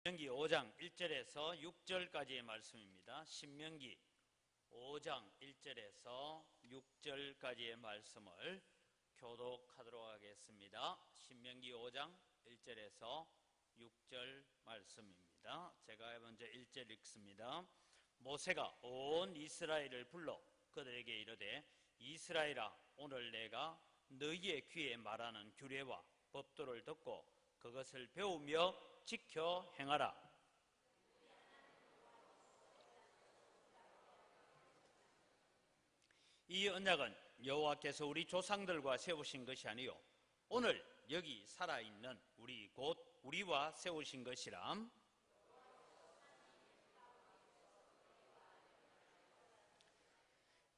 신명기 5장 1절에서 6절까지의 말씀입니다. 신명기 5장 1절에서 6절까지의 말씀을 교독하도록 하겠습니다. 신명기 5장 1절에서 6절 말씀입니다. 제가 먼저 1절 읽습니다. 모세가 온 이스라엘을 불러 그들에게 이르되 이스라엘아, 오늘 내가 너희의 귀에 말하는 규례와 법도를 듣고 그것을 배우며 지켜 행하라. 이 언약은 여호와께서 우리 조상들과 세우신 것이 아니요 오늘 여기 살아있는 우리 곧 우리와 세우신 것이람.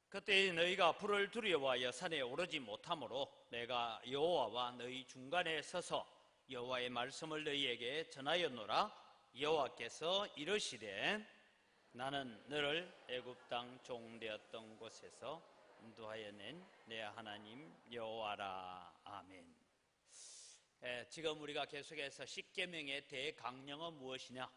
그때 너희가 불을 두려워하여 산에 오르지 못하므로 내가 여호와와 너희 중간에 서서 여호와의 말씀을 너희에게 전하였노라. 여호와께서 이르시되 나는 너를 애굽 땅 종되었던 곳에서 인도하여 낸 내 하나님 여호와라. 아멘. 지금 우리가 계속해서 십계명의 대강령은 무엇이냐?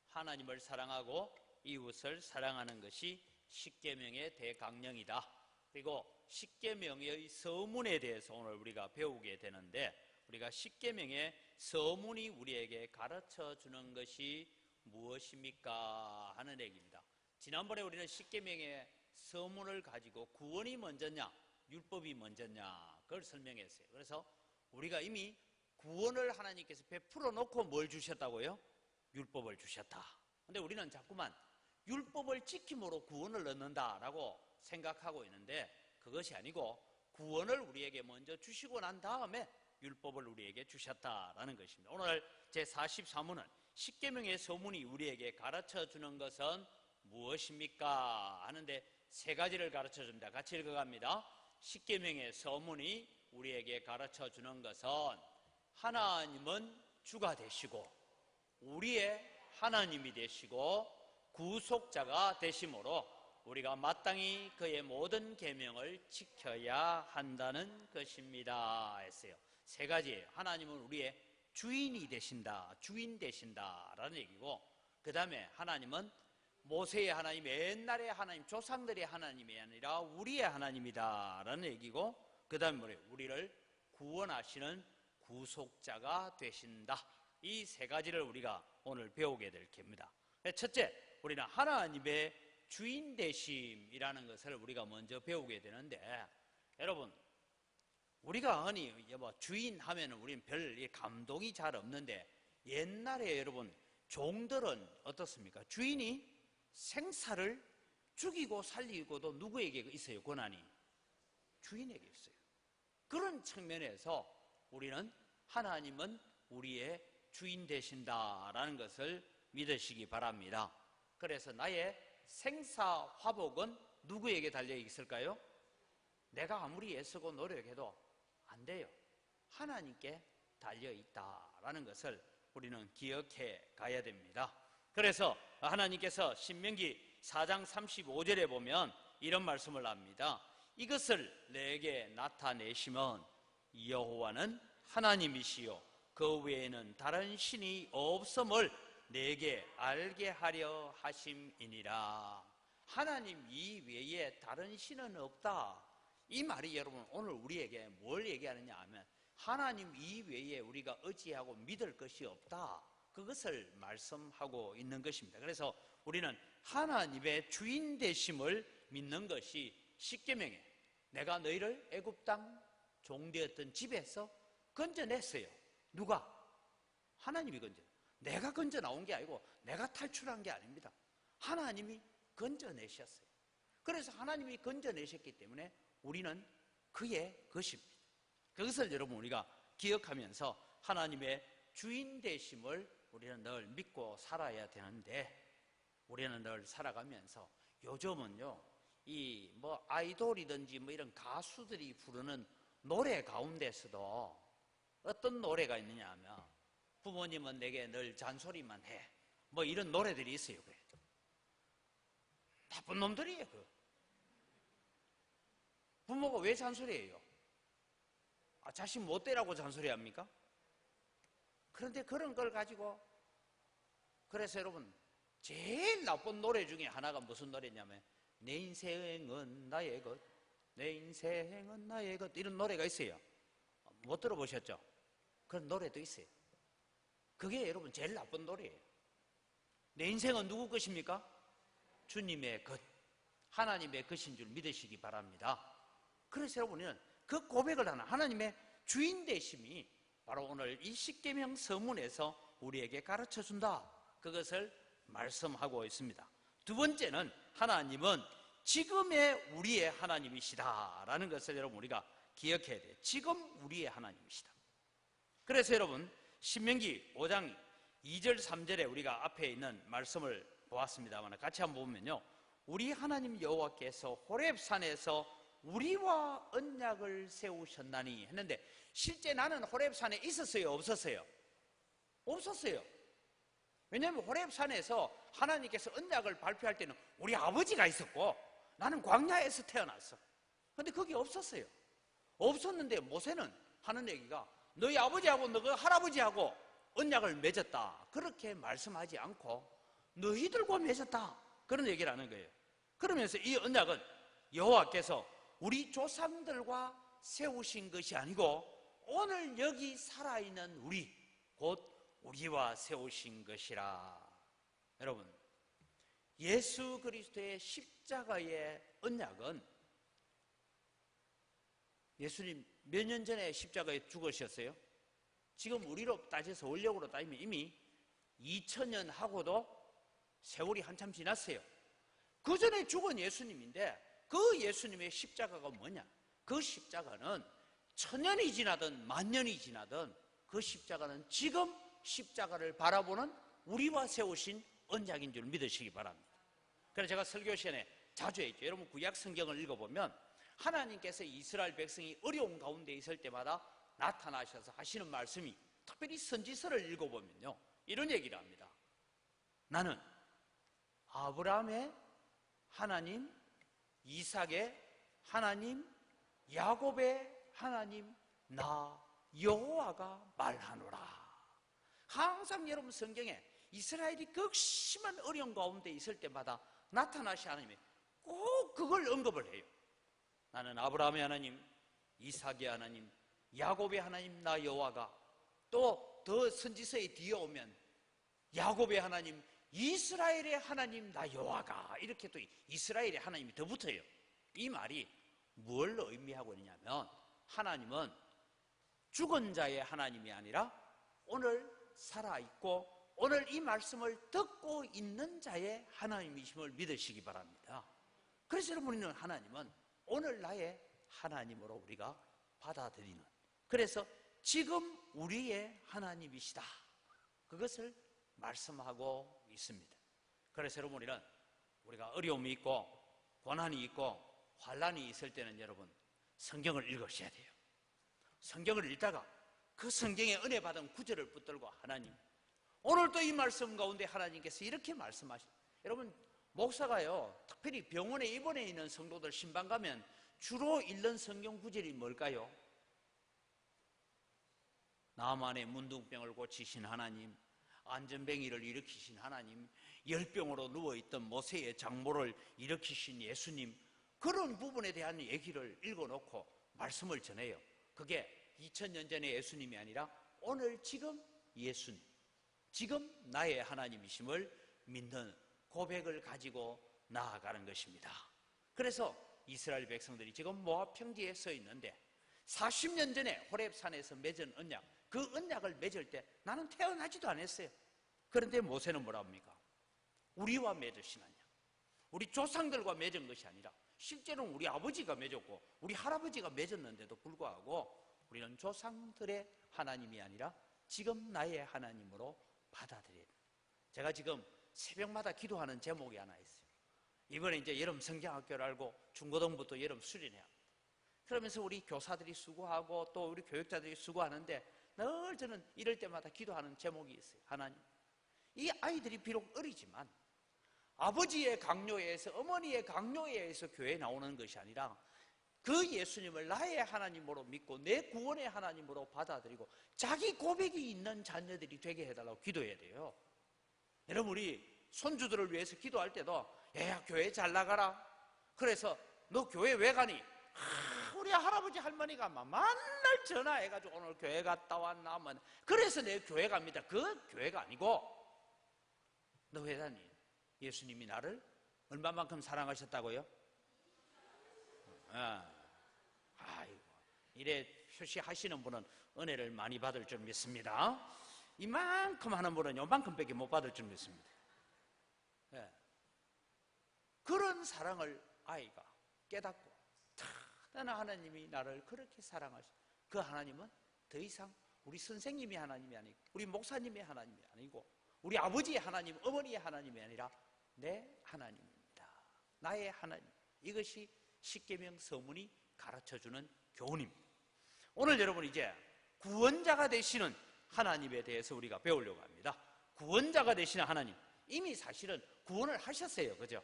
하나님을 사랑하고 이웃을 사랑하는 것이 십계명의 대강령이다. 그리고 십계명의 서문에 대해서 오늘 우리가 배우게 되는데, 우리가 십계명의 서문이 우리에게 가르쳐 주는 것이 무엇입니까 하는 얘기입니다. 지난번에 우리는 십계명의 서문을 가지고 구원이 먼저냐 율법이 먼저냐 그걸 설명했어요. 그래서 우리가 이미 구원을 하나님께서 베풀어 놓고 뭘 주셨다고요? 율법을 주셨다. 근데 우리는 자꾸만 율법을 지킴으로 구원을 얻는다라고 생각하고 있는데, 그것이 아니고 구원을 우리에게 먼저 주시고 난 다음에 율법을 우리에게 주셨다라는 것입니다. 오늘 제44문은 십계명의 서문이 우리에게 가르쳐 주는 것은 무엇입니까 하는데 세 가지를 가르쳐 줍니다. 같이 읽어갑니다. 십계명의 서문이 우리에게 가르쳐 주는 것은 하나님은 주가 되시고 우리의 하나님이 되시고 구속자가 되심으로 우리가 마땅히 그의 모든 계명을 지켜야 한다는 것입니다 했어요. 세 가지예요. 하나님은 우리의 주인이 되신다, 주인 되신다라는 얘기고, 그 다음에 하나님은 모세의 하나님, 옛날의 하나님, 조상들의 하나님이 아니라 우리의 하나님이다라는 얘기고, 그 다음에 뭐래요? 우리를 구원하시는 구속자가 되신다. 이 세 가지를 우리가 오늘 배우게 될 겁니다. 첫째, 우리는 하나님의 주인 되심이라는 것을 우리가 먼저 배우게 되는데, 여러분, 우리가 아니 주인 하면은 우리는 별 감동이 잘 없는데, 옛날에 여러분 종들은 어떻습니까? 주인이 생사를 죽이고 살리고도 누구에게 있어요? 권한이 주인에게 있어요. 그런 측면에서 우리는 하나님은 우리의 주인 되신다라는 것을 믿으시기 바랍니다. 그래서 나의 생사화복은 누구에게 달려 있을까요? 내가 아무리 애쓰고 노력해도 안 돼요. 하나님께 달려 있다라는 것을 우리는 기억해 가야 됩니다. 그래서 하나님께서 신명기 4장 35절에 보면 이런 말씀을 합니다. 이것을 내게 나타내시면 여호와는 하나님이시요 그 외에는 다른 신이 없음을 내게 알게 하려 하심이니라. 하나님 이외에 다른 신은 없다. 이 말이 여러분 오늘 우리에게 뭘 얘기하느냐 하면 하나님 이외에 우리가 의지하고 믿을 것이 없다, 그것을 말씀하고 있는 것입니다. 그래서 우리는 하나님의 주인 되심을 믿는 것이 십계명에 내가 너희를 애굽 땅 종되었던 집에서 건져냈어요. 누가? 하나님이 건져. 내가 건져 나온 게 아니고 내가 탈출한 게 아닙니다. 하나님이 건져내셨어요. 그래서 하나님이 건져내셨기 때문에 우리는 그의 것입니다. 그것을 여러분 우리가 기억하면서 하나님의 주인 되심을 우리는 늘 믿고 살아야 되는데, 우리는 늘 살아가면서 요즘은요 이 아이돌이든지 이런 가수들이 부르는 노래 가운데서도 어떤 노래가 있느냐 하면 부모님은 내게 늘 잔소리만 해 이런 노래들이 있어요. 그래. 나쁜 놈들이에요. 부모가 왜 잔소리해요? 자식 못되라고 잔소리합니까? 그런데 그런 걸 가지고 그래서 여러분, 제일 나쁜 노래 중에 하나가 무슨 노래냐면 내 인생은 나의 것, 내 인생은 나의 것, 이런 노래가 있어요. 못 들어보셨죠? 그런 노래도 있어요. 그게 여러분 제일 나쁜 노래예요. 내 인생은 누구 것입니까? 주님의 것, 하나님의 것인 줄 믿으시기 바랍니다. 그래서 여러분은 그 고백을 하는 하나님의 주인 되심이 바로 오늘 이 십계명 서문에서 우리에게 가르쳐준다, 그것을 말씀하고 있습니다. 두 번째는 하나님은 지금의 우리의 하나님이시다라는 것을 여러분 우리가 기억해야 돼요. 지금 우리의 하나님이시다. 그래서 여러분 신명기 5장 2절 3절에 우리가 앞에 있는 말씀을 보았습니다만 같이 한번 보면요, 우리 하나님 여호와께서 호렙산에서 우리와 언약을 세우셨나니 했는데, 실제 나는 호렙산에 있었어요, 없었어요? 없었어요. 왜냐하면 호렙산에서 하나님께서 언약을 발표할 때는 우리 아버지가 있었고 나는 광야에서 태어났어. 근데 거기 없었어요. 없었는데 모세는 하는 얘기가 너희 아버지하고 너희 할아버지하고 언약을 맺었다, 그렇게 말씀하지 않고 너희들과 맺었다, 그런 얘기를 하는 거예요. 그러면서 이 언약은 여호와께서 우리 조상들과 세우신 것이 아니고 오늘 여기 살아있는 우리, 곧 우리와 세우신 것이라. 여러분, 예수 그리스도의 십자가의 언약은, 예수님 몇 년 전에 십자가에 죽으셨어요? 지금 우리로 따져서 원력으로 따지면 이미 2000년 하고도 세월이 한참 지났어요. 그 전에 죽은 예수님인데 그 예수님의 십자가가 뭐냐? 그 십자가는 1000년이 지나든 10,000년이 지나든 그 십자가는 지금 십자가를 바라보는 우리와 세우신 언약인 줄 믿으시기 바랍니다. 그래서 제가 설교 시간에 자주 했죠. 여러분 구약 성경을 읽어보면 하나님께서 이스라엘 백성이 어려운 가운데 있을 때마다 나타나셔서 하시는 말씀이, 특별히 선지서를 읽어보면요, 이런 얘기를 합니다. 나는 아브라함의 하나님, 이삭의 하나님, 야곱의 하나님, 나 여호와가 말하노라. 항상 여러분 성경에 이스라엘이 극심한 어려운 가운데 있을 때마다 나타나시 하나님이 꼭 그걸 언급을 해요. 나는 아브라함의 하나님, 이삭의 하나님, 야곱의 하나님 나 여호와가, 또 더 선지서에 뒤에 오면 야곱의 하나님, 이스라엘의 하나님 나 여호와가, 이렇게 또 이스라엘의 하나님이 더 붙어요. 이 말이 뭘 의미하고 있냐면 하나님은 죽은 자의 하나님이 아니라 오늘 살아있고 오늘 이 말씀을 듣고 있는 자의 하나님이심을 믿으시기 바랍니다. 그래서 여러분은 하나님은 오늘 나의 하나님으로 우리가 받아들이는, 그래서 지금 우리의 하나님이시다, 그것을 말씀하고 있습니다. 그래서 여러분 우리가 어려움이 있고 고난이 있고 환난이 있을 때는 여러분 성경을 읽으셔야 돼요. 성경을 읽다가 그 성경에 은혜 받은 구절을 붙들고 하나님, 오늘도 이 말씀 가운데 하나님께서 이렇게 말씀하십니다. 여러분 목사가요, 특별히 병원에 입원해 있는 성도들 신방 가면 주로 읽는 성경 구절이 뭘까요? 나만의 문둥병을 고치신 하나님, 안전뱅이를 일으키신 하나님, 열병으로 누워있던 모세의 장모를 일으키신 예수님, 그런 부분에 대한 얘기를 읽어놓고 말씀을 전해요. 그게 2000년 전의 예수님이 아니라 오늘 지금 예수님, 지금 나의 하나님이심을 믿는 고백을 가지고 나아가는 것입니다. 그래서 이스라엘 백성들이 지금 모압 평지에 서 있는데 40년 전에 호렙산에서 맺은 언약, 그 언약을 맺을 때 나는 태어나지도 않았어요. 그런데 모세는 뭐라 합니까? 우리와 맺으신 언약, 우리 조상들과 맺은 것이 아니라 실제로는 우리 아버지가 맺었고 우리 할아버지가 맺었는데도 불구하고 우리는 조상들의 하나님이 아니라 지금 나의 하나님으로 받아들여야 돼요. 제가 지금 새벽마다 기도하는 제목이 하나 있어요. 이번에 이제 여름 성경학교를 알고 중고등부터 여름 수련해야 합니다. 그러면서 우리 교사들이 수고하고 또 우리 교육자들이 수고하는데 늘 저는 이럴 때마다 기도하는 제목이 있어요. 하나님, 이 아이들이 비록 어리지만 아버지의 강요에 의해서, 어머니의 강요에 의해서 교회에 나오는 것이 아니라 그 예수님을 나의 하나님으로 믿고 내 구원의 하나님으로 받아들이고 자기 고백이 있는 자녀들이 되게 해달라고 기도해야 돼요. 여러분, 우리 손주들을 위해서 기도할 때도 야, 교회 잘 나가라. 그래서 너 교회 왜 가니? 우리 할아버지 할머니가 막 맨날 전화해가지고 오늘 교회 갔다 왔나? 그래서 내 교회 갑니다. 그 교회가 아니고, 너 왜 다니? 예수님이 나를 얼마만큼 사랑하셨다고요? 아이고, 이래 표시하시는 분은 은혜를 많이 받을 줄 믿습니다. 이만큼 하는 분은 요만큼밖에 못 받을 줄 믿습니다. 그런 사랑을 아이가 깨닫고, 나는 하나님이 나를 그렇게 사랑하시, 그 하나님은 더 이상 우리 선생님이 하나님이 아니고, 우리 목사님의 하나님이 아니고, 우리 아버지의 하나님, 어머니의 하나님이 아니라 내 하나님입니다. 나의 하나님. 이것이 십계명 서문이 가르쳐주는 교훈입니다. 오늘 여러분, 이제 구원자가 되시는 하나님에 대해서 우리가 배우려고 합니다. 구원자가 되시는 하나님, 이미 사실은 구원을 하셨어요. 그죠?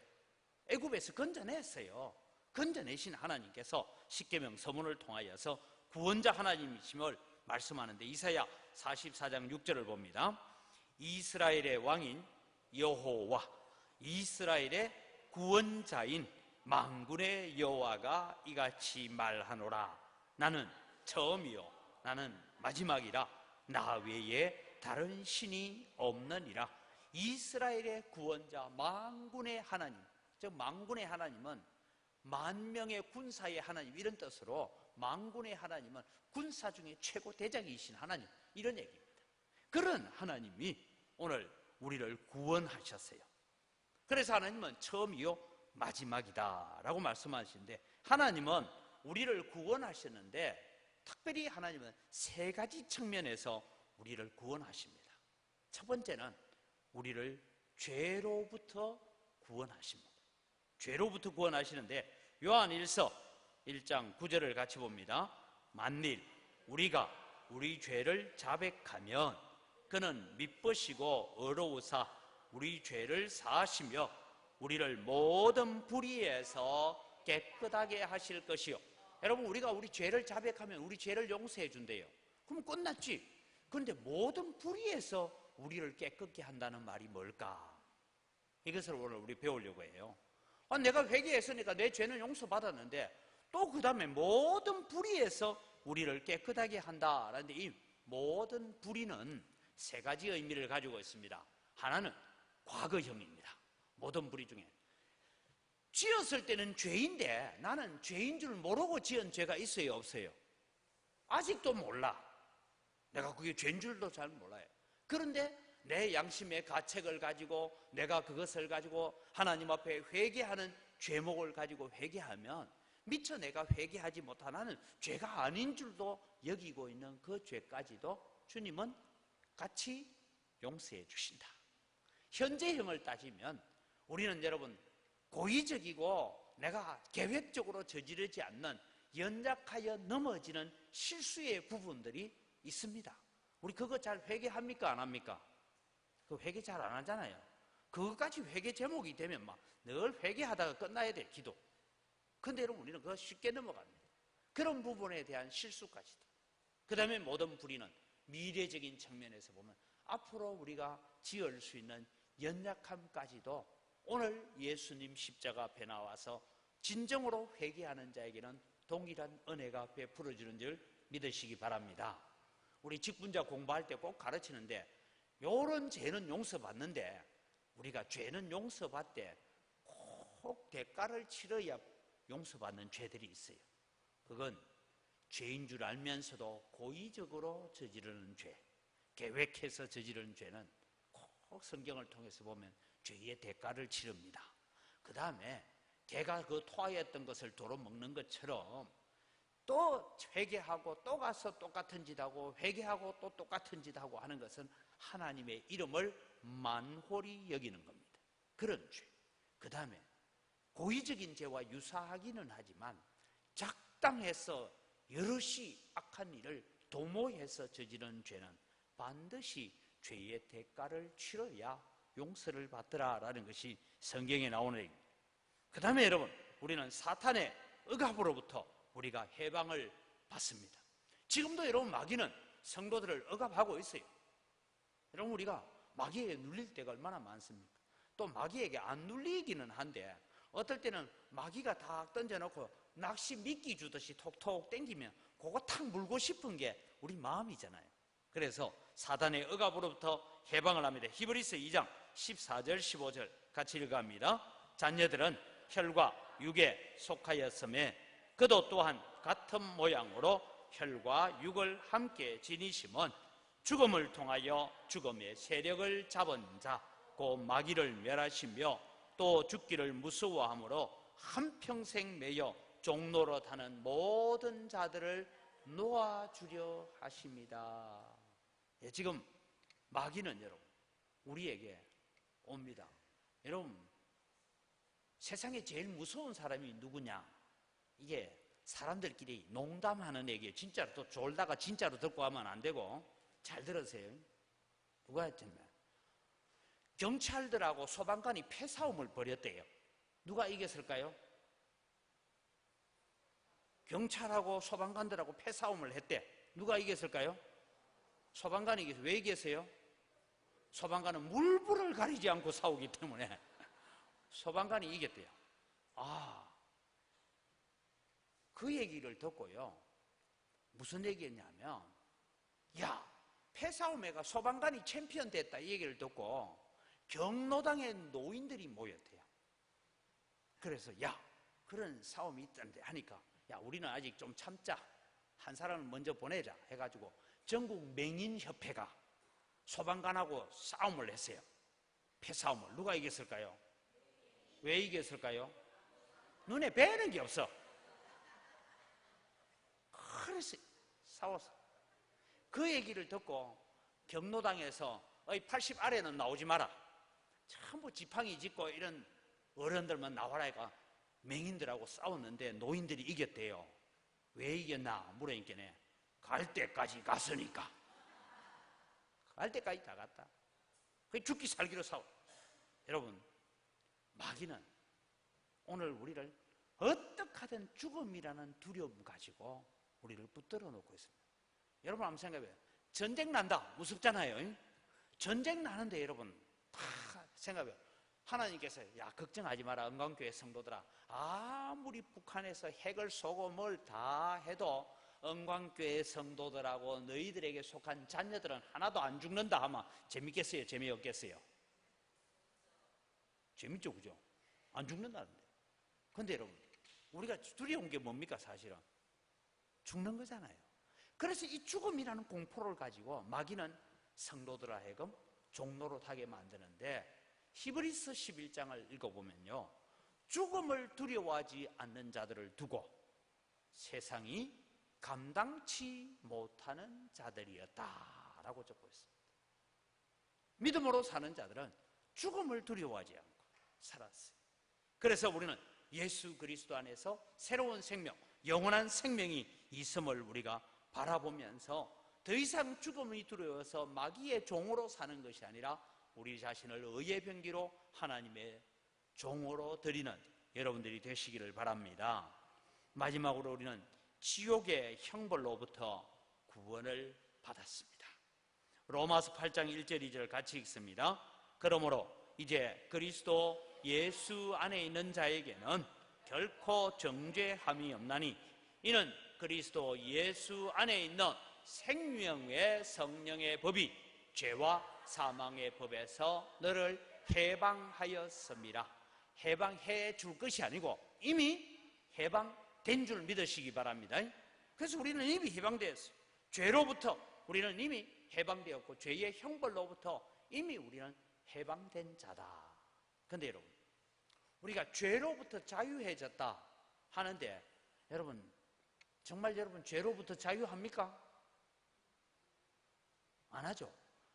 애굽에서 건져냈어요. 건져내신 하나님께서 십계명 서문을 통하여서 구원자 하나님이심을 말씀하는데, 이사야 44장 6절을 봅니다. 이스라엘의 왕인 여호와, 이스라엘의 구원자인 만군의 여호와가 이같이 말하노라. 나는 처음이요 나는 마지막이라. 나 외에 다른 신이 없느니라. 이스라엘의 구원자, 만군의 하나님, 즉 만군의 하나님은 만명의 군사의 하나님, 이런 뜻으로 만군의 하나님은 군사 중에 최고 대장이신 하나님, 이런 얘기입니다. 그런 하나님이 오늘 우리를 구원하셨어요. 그래서 하나님은 처음이요 마지막이다 라고 말씀하시는데, 하나님은 우리를 구원하셨는데 특별히 하나님은 세 가지 측면에서 우리를 구원하십니다. 첫 번째는 우리를 죄로부터 구원하십니다. 죄로부터 구원하시는데, 요한일서 1장 9절을 같이 봅니다. 만일 우리가 우리 죄를 자백하면 그는 미쁘시고 의로우사 우리 죄를 사하시며 우리를 모든 불의에서 깨끗하게 하실 것이요. 여러분, 우리가 우리 죄를 자백하면 우리 죄를 용서해 준대요. 그럼 끝났지. 그런데 모든 불의에서 우리를 깨끗게 한다는 말이 뭘까? 이것을 오늘 우리 배우려고 해요. 내가 회개했으니까 내 죄는 용서받았는데 또 그 다음에 모든 불의에서 우리를 깨끗하게 한다라는데, 이 모든 불의는 세 가지 의미를 가지고 있습니다. 하나는 과거형입니다. 모든 불의 중에 지었을 때는 죄인데 나는 죄인 줄 모르고 지은 죄가 있어요, 없어요? 아직도 몰라. 내가 그게 죄인 줄도 잘 몰라요. 그런데 내 양심의 가책을 가지고 내가 그것을 가지고 하나님 앞에 회개하는 죄목을 가지고 회개하면 미처 내가 회개하지 못하는 죄가 아닌 줄도 여기고 있는 그 죄까지도 주님은 같이 용서해 주신다. 현재형을 따지면 우리는 여러분 고의적이고 내가 계획적으로 저지르지 않는 연약하여 넘어지는 실수의 부분들이 있습니다. 우리 그거 잘 회개합니까? 안 합니까? 그 회개 잘 안 하잖아요. 그것까지 회개 제목이 되면 막 늘 회개하다가 끝나야 돼, 기도. 근데 여러분, 우리는 그거 쉽게 넘어갑니다. 그런 부분에 대한 실수까지도. 그 다음에 모든 불의는 미래적인 측면에서 보면 앞으로 우리가 지을 수 있는 연약함까지도 오늘 예수님 십자가 앞에 나와서 진정으로 회개하는 자에게는 동일한 은혜가 베풀어지는 줄 믿으시기 바랍니다. 우리 직분자 공부할 때 꼭 가르치는데, 요런 죄는 용서받는데 우리가 죄는 용서받되 꼭 대가를 치러야 용서받는 죄들이 있어요. 그건 죄인 줄 알면서도 고의적으로 저지르는 죄, 계획해서 저지르는 죄는 꼭 성경을 통해서 보면 죄의 대가를 치릅니다. 그 다음에 개가 그 토하였던 것을 도로 먹는 것처럼 또 회개하고 또 가서 똑같은 짓 하고 회개하고 또 똑같은 짓 하고 하는 것은 하나님의 이름을 만홀히 여기는 겁니다. 그런 죄. 그 다음에 고의적인 죄와 유사하기는 하지만 작당해서 여럿이 악한 일을 도모해서 저지른 죄는 반드시 죄의 대가를 치러야 용서를 받더라라는 것이 성경에 나오는 얘기입니다. 그 다음에 여러분, 우리는 사탄의 억압으로부터 우리가 해방을 받습니다. 지금도 여러분, 마귀는 성도들을 억압하고 있어요. 여러분, 우리가 마귀에게 눌릴 때가 얼마나 많습니까? 또 마귀에게 안 눌리기는 한데 어떨 때는 마귀가 다 던져놓고 낚시 미끼 주듯이 톡톡 땡기면 그거 탁 물고 싶은 게 우리 마음이잖아요. 그래서 사단의 억압으로부터 해방을 합니다. 히브리서 2장 14절 15절 같이 읽어갑니다. 자녀들은 혈과 육에 속하였음에 그도 또한 같은 모양으로 혈과 육을 함께 지니심은 죽음을 통하여 죽음의 세력을 잡은 자 곧 마귀를 멸하시며 또 죽기를 무서워함으로 한평생 매여 종노릇하는 모든 자들을 놓아주려 하십니다. 예, 지금 마귀는 여러분 우리에게 옵니다. 여러분 세상에 제일 무서운 사람이 누구냐? 이게 사람들끼리 농담하는 얘기예요. 진짜로 또 졸다가 진짜로 듣고 하면 안 되고 잘 들으세요. 누가 했냐면 경찰들하고 소방관이 패싸움을 벌였대요. 누가 이겼을까요? 경찰하고 소방관들하고 패싸움을 했대. 누가 이겼을까요? 소방관이 이겼어요. 왜 이겼어요? 소방관은 물불을 가리지 않고 싸우기 때문에 소방관이 이겼대요. 그 얘기를 듣고요. 무슨 얘기였냐면 야, 패싸움에가 소방관이 챔피언 됐다 이 얘기를 듣고 경로당에 노인들이 모였대요. 그래서 야, 그런 싸움이 있던데 하니까 야, 우리는 아직 좀 참자. 한 사람을 먼저 보내자 해가지고 전국 맹인협회가 소방관하고 싸움을 했어요. 패싸움을. 누가 이겼을까요? 왜 이겼을까요? 눈에 뵈는 게 없어. 그래서 싸웠어. 그 얘기를 듣고 경로당에서 80 아래는 나오지 마라. 전부 지팡이 짚고 이런 어른들만 나와라 해가 맹인들하고 싸웠는데 노인들이 이겼대요. 왜 이겼나 물으니까 갈 때까지 갔으니까. 갈 때까지 다 갔다. 그게 죽기 살기로 싸워. 여러분 마귀는 오늘 우리를 어떻게 하든 죽음이라는 두려움 가지고 우리를 붙들어 놓고 있습니다. 여러분 한번 생각해봐요. 전쟁 난다. 무섭잖아요. 전쟁 나는데 여러분 다 생각해봐요. 하나님께서 야 걱정하지 마라. 은광교회 성도들아. 아무리 북한에서 핵을 쏘고 뭘 다 해도 은광교회 성도들하고 너희들에게 속한 자녀들은 하나도 안 죽는다 하면 재밌겠어요? 재미없겠어요? 재밌죠, 그죠? 안 죽는다는데. 근데 여러분 우리가 두려운 게 뭡니까? 사실은 죽는 거잖아요. 그래서 이 죽음이라는 공포를 가지고 마귀는 성도들 하여금 종노릇하게 만드는데 히브리서 11장을 읽어보면요, 죽음을 두려워하지 않는 자들을 두고 세상이 감당치 못하는 자들이었다라고 적고 있습니다. 믿음으로 사는 자들은 죽음을 두려워하지 않고 살았어요. 그래서 우리는 예수 그리스도 안에서 새로운 생명, 영원한 생명이 있음을 우리가 바라보면서 더 이상 죽음이 두려워서 마귀의 종으로 사는 것이 아니라 우리 자신을 의의 병기로 하나님의 종으로 드리는 여러분들이 되시기를 바랍니다. 마지막으로 우리는 지옥의 형벌로부터 구원을 받았습니다. 로마서 8장 1절 2절 같이 읽습니다. 그러므로 이제 그리스도 예수 안에 있는 자에게는 결코 정죄함이 없나니 이는 그리스도 예수 안에 있는 생명의 성령의 법이 죄와 사망의 법에서 너를 해방하였습니다. 해방해 줄 것이 아니고 이미 해방된 줄 믿으시기 바랍니다. 그래서 우리는 이미 해방되었어요. 죄로부터 우리는 이미 해방되었고 죄의 형벌로부터 이미 우리는 해방된 자다. 그런데 여러분 우리가 죄로부터 자유해졌다 하는데 여러분 정말 여러분 죄로부터 자유합니까? 안 하죠.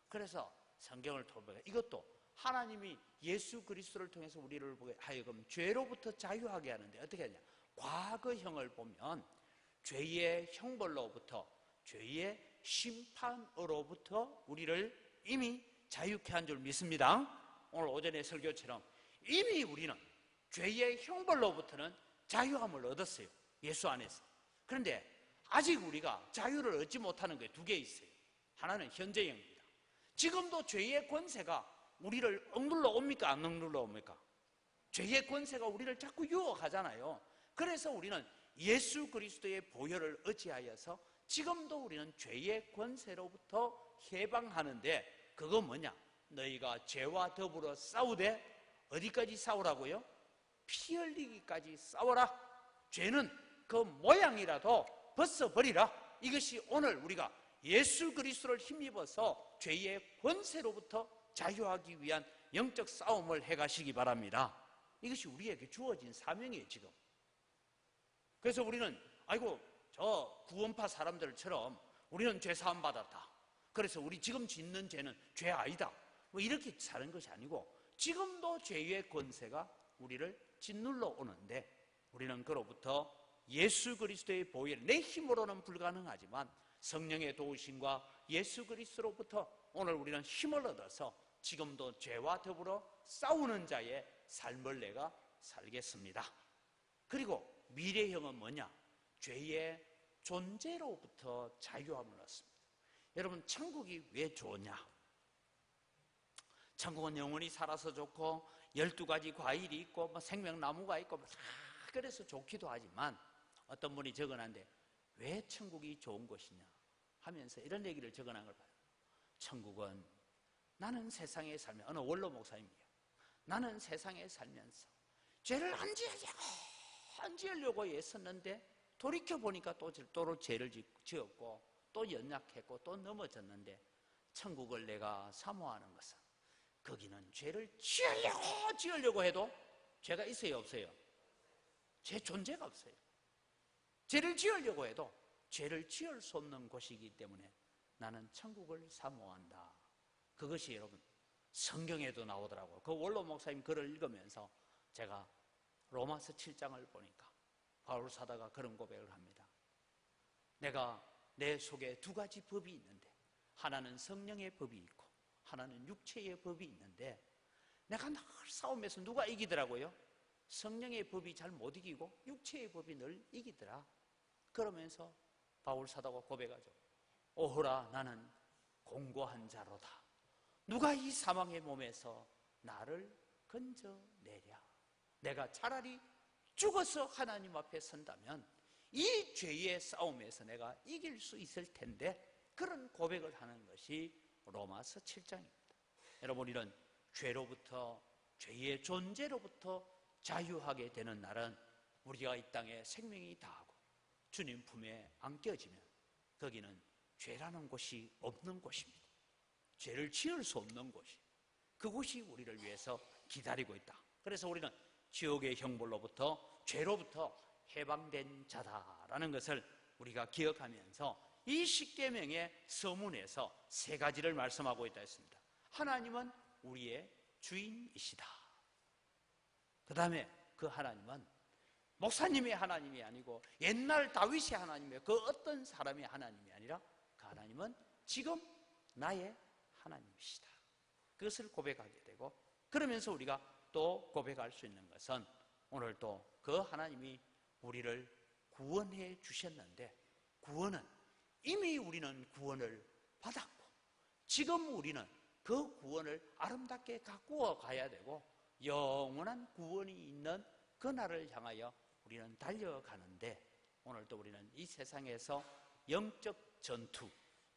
그래서 성경을 통해 이것도 하나님이 예수 그리스도를 통해서 우리를 보게 하여금 죄로부터 자유하게 하는데 어떻게 하냐? 과거형을 보면 죄의 형벌로부터 죄의 심판으로부터 우리를 이미 자유케 한 줄 믿습니다. 오늘 오전의 설교처럼 이미 우리는 죄의 형벌로부터는 자유함을 얻었어요. 예수 안에서. 그런데 아직 우리가 자유를 얻지 못하는 게 두 개 있어요. 하나는 현재형입니다. 지금도 죄의 권세가 우리를 억눌러 옵니까? 안 억눌러 옵니까? 죄의 권세가 우리를 자꾸 유혹하잖아요. 그래서 우리는 예수 그리스도의 보혈을 의지하여서 지금도 우리는 죄의 권세로부터 해방하는데, 그거 뭐냐? 너희가 죄와 더불어 싸우되, 어디까지 싸우라고요? 피 흘리기까지 싸워라. 죄는 그 모양이라도 벗어버리라. 이것이 오늘 우리가 예수 그리스도를 힘입어서 죄의 권세로부터 자유하기 위한 영적 싸움을 해가시기 바랍니다. 이것이 우리에게 주어진 사명이에요, 지금. 그래서 우리는 아이고 저 구원파 사람들처럼 우리는 죄 사함 받았다, 그래서 우리 지금 짓는 죄는 죄 아니다, 뭐 이렇게 사는 것이 아니고, 지금도 죄의 권세가 우리를 짓눌러 오는데, 우리는 그로부터 예수 그리스도의 보혈, 내 힘으로는 불가능하지만 성령의 도우심과 예수 그리스도로부터 오늘 우리는 힘을 얻어서 지금도 죄와 더불어 싸우는 자의 삶을 내가 살겠습니다. 그리고 미래형은 뭐냐? 죄의 존재로부터 자유함을 얻습니다. 여러분, 천국이 왜 좋으냐? 천국은 영원히 살아서 좋고 12가지 과일이 있고 뭐 생명나무가 있고 다 그래서 좋기도 하지만, 어떤 분이 적어놨는데 왜 천국이 좋은 곳이냐 하면서 이런 얘기를 적어놓은 걸 봐요. 천국은 나는 세상에 살면, 어느 원로 목사님이에요. 나는 세상에 살면서 죄를 안 지으려고 애썼는데 돌이켜보니까 또 죄를 지었고 또 연약했고 또 넘어졌는데, 천국을 내가 사모하는 것은 거기는 죄를 지으려고 해도 죄가 있어요, 없어요? 죄 존재가 없어요. 죄를 지으려고 해도 죄를 지을 수 없는 곳이기 때문에 나는 천국을 사모한다. 그것이 여러분 성경에도 나오더라고요. 그 원로 목사님 글을 읽으면서 제가 로마서 7장을 보니까 바울 사도가 그런 고백을 합니다. 내가 내 속에 두 가지 법이 있는데, 하나는 성령의 법이 있고 하나는 육체의 법이 있는데, 내가 늘 싸움에서 누가 이기더라고요? 성령의 법이 잘 못 이기고 육체의 법이 늘 이기더라. 그러면서 바울 사도가 고백하죠. 오호라, 나는 공고한 자로다. 누가 이 사망의 몸에서 나를 건져내랴. 내가 차라리 죽어서 하나님 앞에 선다면 이 죄의 싸움에서 내가 이길 수 있을 텐데, 그런 고백을 하는 것이 로마서 7장입니다. 여러분, 우리는 죄로부터, 죄의 존재로부터 자유하게 되는 날은 우리가 이 땅에 생명이 다하고 주님 품에 안겨지면 거기는 죄라는 곳이 없는 곳입니다. 죄를 지을 수 없는 곳이, 그곳이 우리를 위해서 기다리고 있다. 그래서 우리는 지옥의 형벌로부터, 죄로부터 해방된 자다라는 것을 우리가 기억하면서 이 십계명의 서문에서 세 가지를 말씀하고 있다 했습니다. 하나님은 우리의 주인이시다. 그 다음에 그 하나님은 목사님의 하나님이 아니고 옛날 다윗의 하나님이에요. 그 어떤 사람의 하나님이 아니라 그 하나님은 지금 나의 하나님이시다. 그것을 고백하게 되고, 그러면서 우리가 또 고백할 수 있는 것은 오늘 또 그 하나님이 우리를 구원해 주셨는데, 구원은 이미 우리는 구원을 받았고 지금 우리는 그 구원을 아름답게 가꾸어 가야 되고 영원한 구원이 있는 그날을 향하여 우리는 달려가는데, 오늘도 우리는 이 세상에서 영적 전투,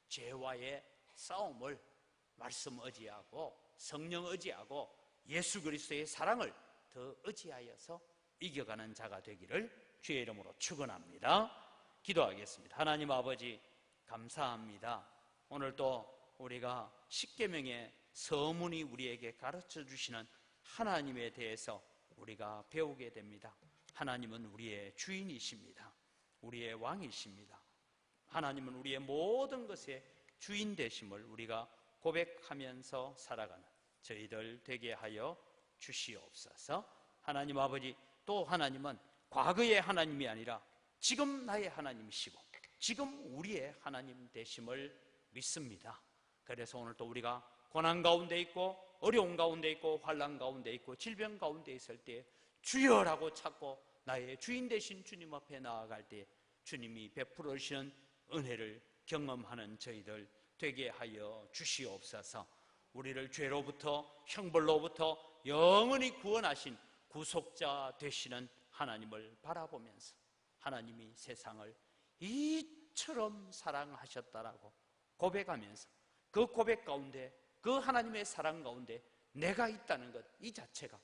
죄와의 싸움을 말씀 의지하고 성령 의지하고 예수 그리스도의 사랑을 더 의지하여서 이겨가는 자가 되기를 주의 이름으로 축원합니다. 기도하겠습니다. 하나님 아버지, 감사합니다. 오늘도 우리가 십계명의 서문이 우리에게 가르쳐 주시는 하나님에 대해서 우리가 배우게 됩니다. 하나님은 우리의 주인이십니다. 우리의 왕이십니다. 하나님은 우리의 모든 것의 주인 되심을 우리가 고백하면서 살아가는 저희들 되게 하여 주시옵소서. 하나님 아버지, 또 하나님은 과거의 하나님이 아니라 지금 나의 하나님이시고 지금 우리의 하나님 되심을 믿습니다. 그래서 오늘 또 우리가 고난 가운데 있고 어려운 가운데 있고 환난 가운데 있고 질병 가운데 있을 때 주여라고 찾고 나의 주인 되신 주님 앞에 나아갈 때 주님이 베풀어 주시는 은혜를 경험하는 저희들 되게 하여 주시옵소서. 우리를 죄로부터 형벌로부터 영원히 구원하신 구속자 되시는 하나님을 바라보면서 하나님이 세상을 이처럼 사랑하셨다라고 고백하면서 그 고백 가운데, 그 하나님의 사랑 가운데 내가 있다는 것, 이 자체가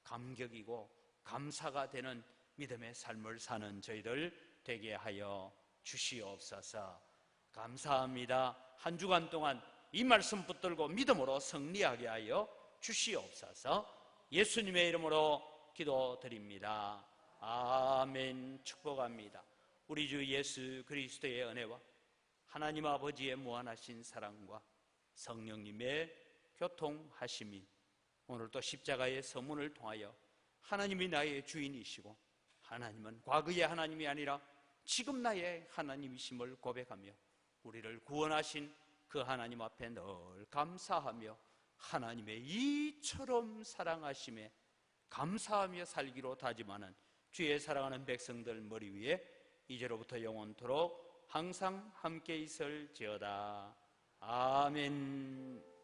감격이고 감사가 되는 믿음의 삶을 사는 저희들 되게 하여 주시옵소서. 감사합니다. 한 주간 동안 이 말씀 붙들고 믿음으로 승리하게 하여 주시옵소서. 예수님의 이름으로 기도드립니다. 아멘. 축복합니다. 우리 주 예수 그리스도의 은혜와 하나님 아버지의 무한하신 사랑과 성령님의 교통하심이 오늘도 십자가의 서문을 통하여 하나님이 나의 주인이시고 하나님은 과거의 하나님이 아니라 지금 나의 하나님이심을 고백하며 우리를 구원하신 그 하나님 앞에 늘 감사하며 하나님의 이처럼 사랑하심에 감사하며 살기로 다짐하는 주의 사랑하는 백성들 머리 위에 이제로부터 영원토록 항상 함께 있을지어다. 아멘.